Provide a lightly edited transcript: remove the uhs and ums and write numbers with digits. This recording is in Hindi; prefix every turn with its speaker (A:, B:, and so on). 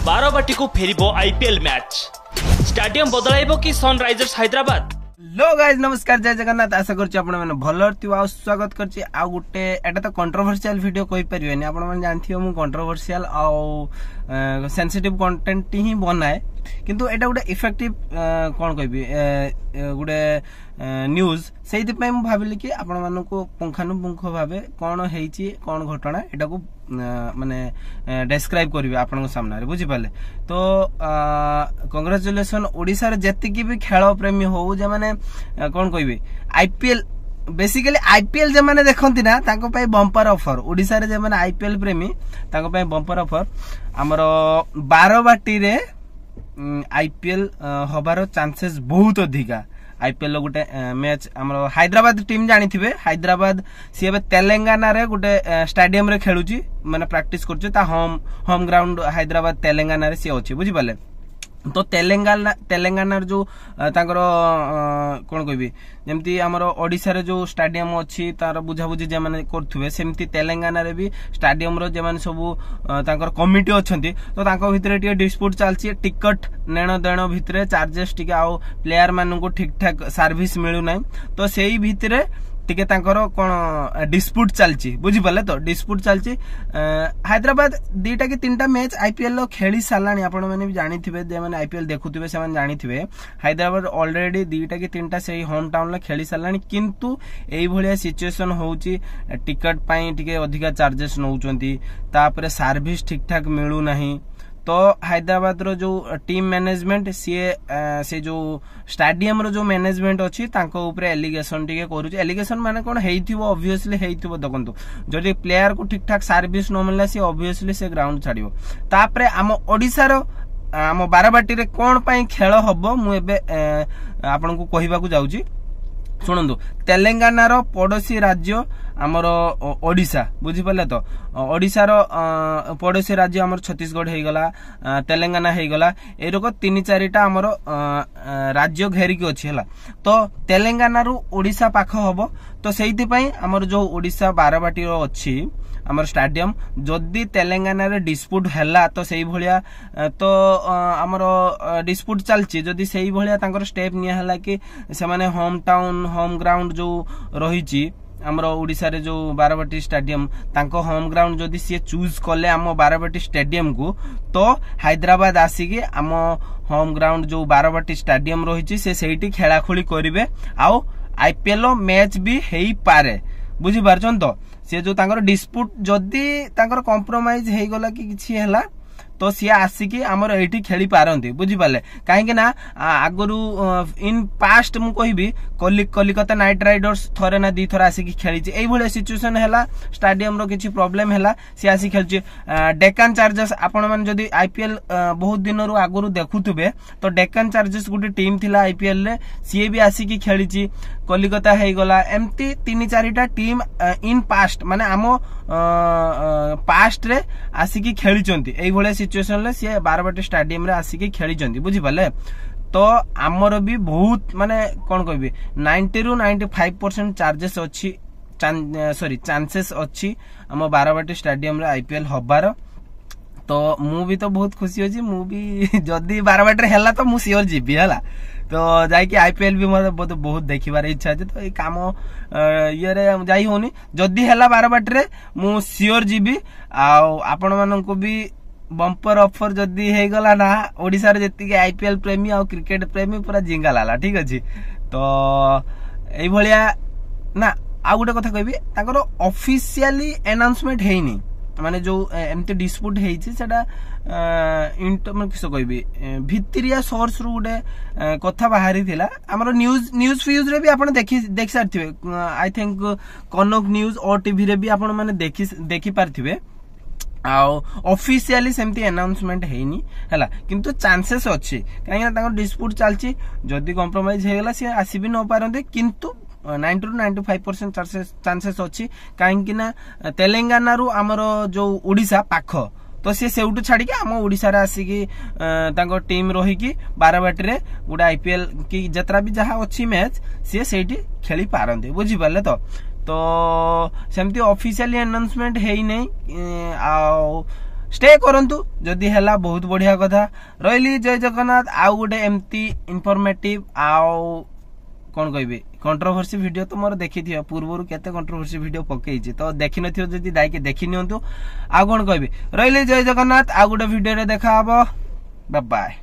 A: बारवाटी को फेरिबो आईपीएल मैच स्टेडियम बदलाइबो कि सनराइजर्स हैदराबाद।
B: लो गाइज नमस्कार जय जगन्नाथ आशा करछि आपण माने भलो थिबो आ स्वागत करछि आ गुटे एटा तो कंट्रोवर्शियल वीडियो कहि परिबेनी आपण माने जानथियो मु कंट्रोवर्शियल आ सेंसिटिव कंटेंट ही बनाए किंतु एटा गुटे इफेक्टिव कोन कहबी गुटे न्यूज सेहि पय मु भाबिली कि आपण मानु को पुंखानुपुंख भाबे कोन हेछि कोन घटना एटा को माने डिस्क्राइब करबे आपण सामने रे बुझि पाले। तो कांग्रेचुलेशन ओडिसा रे जति भी खेल प्रेमी हो जे माने कोन कहबी आईपीएल बेसिकली आईपीएल जे माने देखंती ना ताको पय बम्पर ऑफर ओडिसा रे जे माने आईपीएल प्रेमी ताको पय बम्पर ऑफर हमरो बारवाटी रे आईपीएल होबार चांसेस बहुत अधिका। आईपीएल गोटे मैच हमरो हैदराबाद टीम जानी थिबे हैदराबाद सी एबे तेलंगाना रे गोटे स्टेडियम रे खेलुची माने प्रैक्टिस करछ ता होम ग्राउंड हैदराबाद तेलंगाना रे सी अछि बुझि पाले। तो तेलंगाना जो तांकर कोन कहबी जेमती हमरो ओडिसा रे जो स्टेडियम अछि तार बुझाबुझी जे माने करथुबे सेमती तेलंगाना रे भी स्टेडियम रो जे माने सब तांकर कमिटी अछंती तो तांको भितरे टिके डिस्प्यूट चालछि टिकट नेण देण भितरे चार्जेस टिके आ प्लेयर मानन को ठीक ठाक सर्विस मिलु नै तो सेही भितरे टिके तांकर कोन डिस्प्यूट चालछि बुझि पाले। तो डिस्प्यूट चालछि हैदराबाद दीटा कि तीनटा मैच आईपीएल लो खेली सालानी आपण माने भी जानि थिबे जे माने आईपीएल देखुथिबे से माने जानि थिबे हैदराबाद ऑलरेडी दीटा कि तीनटा सेही होम टाउन लो खेली सालानी किंतु एई भलिया सिचुएशन होउची टिकट पई टिके अधिका चार्जेस नउचंती तापरे सर्विस ठीक ठाक मिलु नाही। तो हैदराबाद रो जो टीम मैनेजमेंट से जो स्टेडियम रो जो मैनेजमेंट अछि तांको ऊपर एलिगेशन टिके करूची एलिगेशन माने कोन हेइथिबो ऑब्वियसली हेइथिबो देखंतु जदि प्लेयर को ठीक ठाक सर्विस न मिलला से ऑब्वियसली से ग्राउंड छाडिबो। तापरे आम ओडिसा रो आम बारवाटी रे कोन पई खेल हबो मु एबे आपन को कहिबा को जाउची शुणु। तेलंगाना रो पड़ोसी राज्य आमर ओडिशा बुझी पाले। तो ओडिशा रो पड़ोसी राज्य आमर छत्तीसगढ़ हे गला तेलंगाना हे गला ए रोक 3-4टा आमर राज्य घेरिक अछि हला। तो तेलंगाना रो ओडिशा पाख हबो तो सेहिति पई आमर जो ओडिशा बारवाटी रो अछि आमर स्टेडियम जदि तेलंगाना रे डिस्प्यूट हैला तो सेही भलिया तो आमर डिस्प्यूट चलछि जदि सेही भलिया तांकर स्टेप निया हला कि से माने होम टाउन होम ग्राउंड जो रहिछि आमर ओडिसा रे जो बारवाटी स्टेडियम तांको होम ग्राउंड जदि सी चूज कले आम बारवाटी स्टेडियम को तो हैदराबाद आसीके आम होम ग्राउंड जो बारवाटी स्टेडियम रहिछि से सेहिटी खेलाखोली करिवे आउ आईपीएल मैच भी हेई पारे बुझी पारछन। तो से जो तांकर डिस्प्यूट जदि तांकर कॉम्प्रोमाइज हेई गला कि किछि हैला तो सी आसिकी आमर एठी खेली पारंती बुझी पाले काहेकि ना आगरु इन पास्ट मु कहिबी कलिकता नाइट राइडर्स थरे ना दी थरा आसिकी खेलीची एई भले सिचुएशन हैला स्टेडियम रो किछि प्रॉब्लम हैला सी आसी खेलची। डेक्कन चार्जर्स आपण मन जदी आईपीएल बहुत दिन रो आगरु देखुथुबे तो डेक्कन चार्जर्स गुडी टीम थिला आईपीएल रे सी भी आसिकी खेलीची कलिकता हे गला एमती 3-4टा टीम इन पास्ट माने आमो पास्ट रे आसिकी खेलीचंती एई भले सिचुएशन ले सी बारवाटी स्टेडियम रे आसिकी खेलीचंती बुझी पाले। तो आमर भी बहुत माने कोन कहबी 90 ରୁ 95% चार्जेस अछि चांसेस अछि हम बारवाटी स्टेडियम रे आईपीएल हबार। तो मु भी तो बहुत खुशी होची मु भी जदी बारवाटी रे हैला तो मु सियोर जीबी हला तो जाई कि आईपीएल भी मोर बहुत देखिबार इच्छा अछि। तो ए काम ये रे जाई होनी जदी हैला बारवाटी रे मु सियोर जीबी आ आपण मानन को भी बम्पर ऑफर जदी हे गला ना ओडिसा रे जति के आईपीएल प्रेमी आ क्रिकेट प्रेमी पूरा जिंगा लाला ठीक अछि। तो एई भलिया ना आ गुटे कथा कहबी ताकर ऑफिशियली अनाउंसमेंट हेइनी माने जो एमती डिस्प्यूट हेइछि सेटा इंटर किस कहबी भितरिया सोर्स रु गुटे कथा बाहरी थिला हमरो न्यूज फ्यूज रे भी आपण देखि सारथिबे आई थिंक कनक न्यूज और टीवी रे भी आपण माने देखि पारथिबे आउ ऑफिशियली सेमती अनाउंसमेंट हेइनी हला किंतु चांसेस अछि काहे ना तांको डिस्प्यूट चालछि जदी कॉम्प्रोमाइज हेगला से आसी भी न पारंते किंतु 90 ରୁ 95% चांसेस अछि काहे ना तेलंगाना रु हमरो जो ओडिसा पाख तो सी सेउटू छाड़ी आम ओडिसा रे आसिकी तांको टीम रही कि बारवाटी रे गोटे आईपीएल की जतरा भी जहाँ अच्छी मैच सी सेठी खेली पारंते बुझी पाले। तो सेमती ऑफिशियली अनाउंसमेंट हेई नै स्टे करंतु जदि हैला बहुत बढ़िया कथा रही जय जगन्नाथ आउ गोटे एमती इनफॉर्मेटिव आउ कौन कहबे कंट्रोवर्सी वीडियो तो मोर देखि थियो पूर्वरु केते कंट्रोवर्सी वीडियो पकेई तो देखि नथियो जदि दाई के देखि नियंतु आ कौन कहबे रही जय जगन्नाथ आ गोटे वीडियो रे देखा हबो बाय बाय।